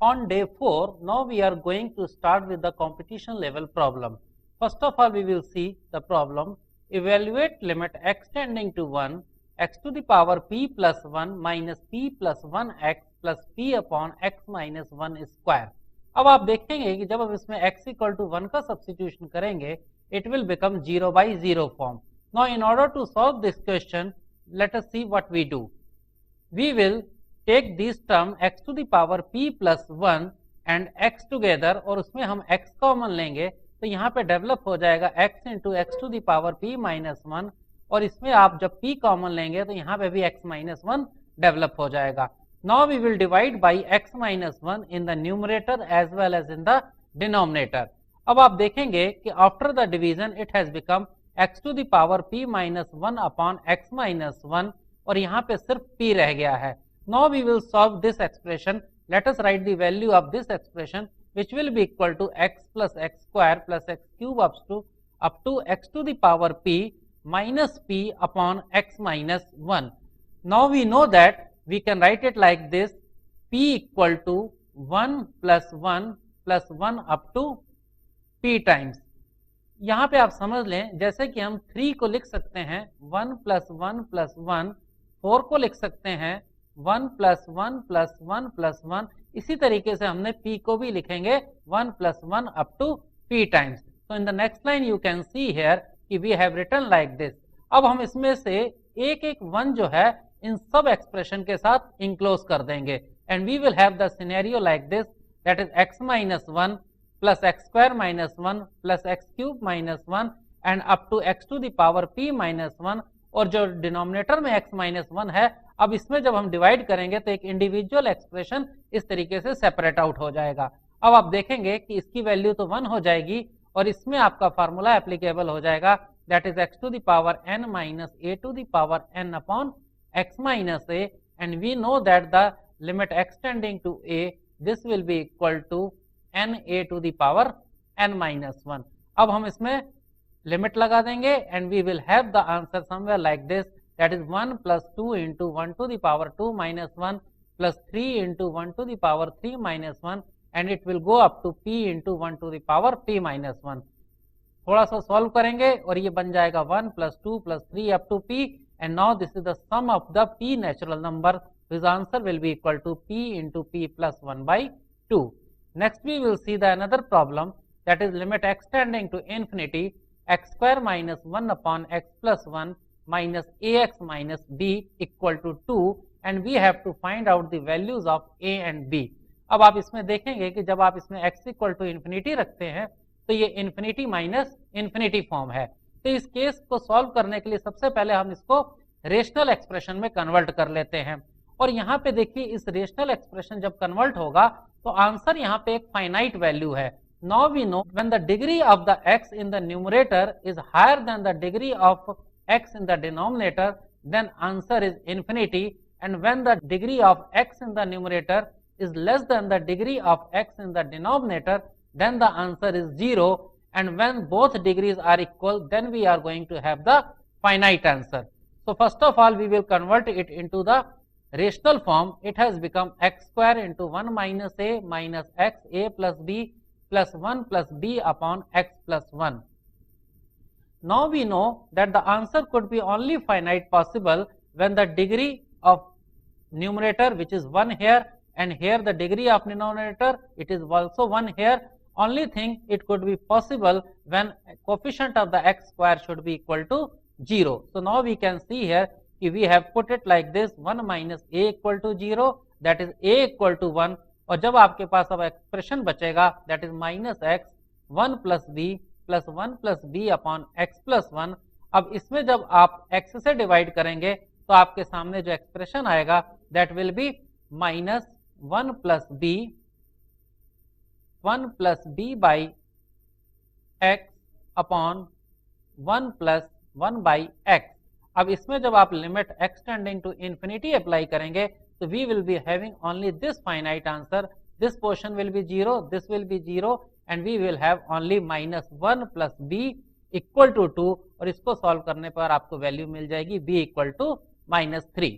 On day 4, now we are going to start with the competition level problem. First of all, we will see the problem. Evaluate limit x tending to 1, x to the power p plus 1 minus p plus 1x plus p upon x minus 1 square. अब आप देखेंगे कि जब हम इसमें x equal to 1 का substitution करेंगे, it will become 0 by 0 form. Now, in order to solve this question, let us see what we do. We will take this term x to the power p plus 1 and x together और उसमें हम x common लेंगे तो यहाँ पे develop हो जाएगा x into x to the power p minus 1 और इसमें आप जब p कॉमन लेंगे तो यहाँ पे भी x माइनस 1 डेवलप हो जाएगा. Now we will divide by x minus 1 in the numerator as well as in the denominator. अब आप देखेंगे कि after the division it has become x to the power p minus 1 upon x minus 1 और यहाँ पे सिर्फ p रह गया है. Now we will solve this expression. Let us write the value of this expression which will be equal to x plus x square plus x cube up to x to the power p minus p upon x minus 1. Now we know that we can write it like this, p equal to 1 plus 1 up to p times. यहाँ पे आप समझ लें जैसे कि हम 3 को लिख सकते हैं 1 plus 1 plus 1, 4 को लिख सकते हैं 1 plus 1 plus 1 plus 1, इसी तरीके से हमने p को भी लिखेंगे 1 plus 1 up to p times. So in the next line you can see here कि we have written like this. अब हम इसमें से एक एक 1 जो है इन सब एक्सप्रेशन के साथ इंक्लोज कर देंगे and we will have the scenario like this, that is x minus 1 plus x square minus 1 plus x cube minus 1 and up to x to the power p minus 1 और जो denominator में x minus 1 है अब इसमें जब हम divide करेंगे तो एक इंडिविजुअल एक्सप्रेशन इस तरीके से सेपरेट आउट हो जाएगा. अब आप देखेंगे कि इसकी वैल्यू तो 1 हो जाएगी और इसमें आपका फार्मूला एप्लीकेबल हो जाएगा, that is x to the power n minus a to the power n upon x minus a and we know that the limit x tending to a, this will be equal to n a to the power n minus 1. अब हम इसमें limit लगा देंगे and we will have the answer somewhere like this, that is 1 plus 2 into 1 to the power 2 minus 1 plus 3 into 1 to the power 3 minus 1 and it will go up to p into 1 to the power p minus 1. थोड़ा सा solve करेंगे और ये बन जाएगा 1 plus 2 plus 3 up to p and now this is the sum of the p natural number whose answer will be equal to p into p plus 1 by 2. Next we will see the another problem, that is limit x tending to infinity x square minus 1 upon x plus 1 minus ax minus b equal to 2 and we have to find out the values of a and b. अब आप इसमें देखेंगे कि जब आप इसमें x equal to infinity रखते हैं तो ये infinity minus infinity फॉर्म है. तो इस केस को सॉल्व करने के लिए सबसे पहले हम इसको रेशनल एक्सप्रेशन में कन्वर्ट कर लेते हैं और यहाँ पे देखिए इस रेशनल एक्सप्रेशन जब कन्वर्ट होगा तो आंसर यहाँ पे एक फाइनाइट वैल्यू है. Now we know when the degree of the x in the numerator is higher than the degree of x in the denominator, then answer is infinity, and when the degree of x in the numerator is less than the degree of x in the denominator, then the answer is 0, and when both degrees are equal, then we are going to have the finite answer. So first of all we will convert it into the rational form. It has become x square into 1 minus a minus x a plus b plus 1 plus b upon x plus 1. Now we know that the answer could be only finite possible when the degree of numerator, which is 1 here, and here the degree of denominator, it is also 1 here. Only thing it could be possible when coefficient of the x square should be equal to 0. So now we can see here if we have put it like this, 1 minus a equal to 0, that is a equal to 1, और जब आपके पास अब expression बचेगा that is minus x 1 plus b plus 1 plus b upon x plus 1. अब इसमें जब आप x से डिवाइड करेंगे तो आपके सामने जो एक्सप्रेशन आएगा that will be minus 1 plus b by x upon 1 plus 1 by x. अब इसमें जब आप limit x tending to infinity apply करेंगे तो we will be having only this finite answer, this portion will be 0, this will be 0 and we will have only minus 1 plus b equal to 2 और इसको solve करने पर आपको value मिल जाएगी b equal to minus 3.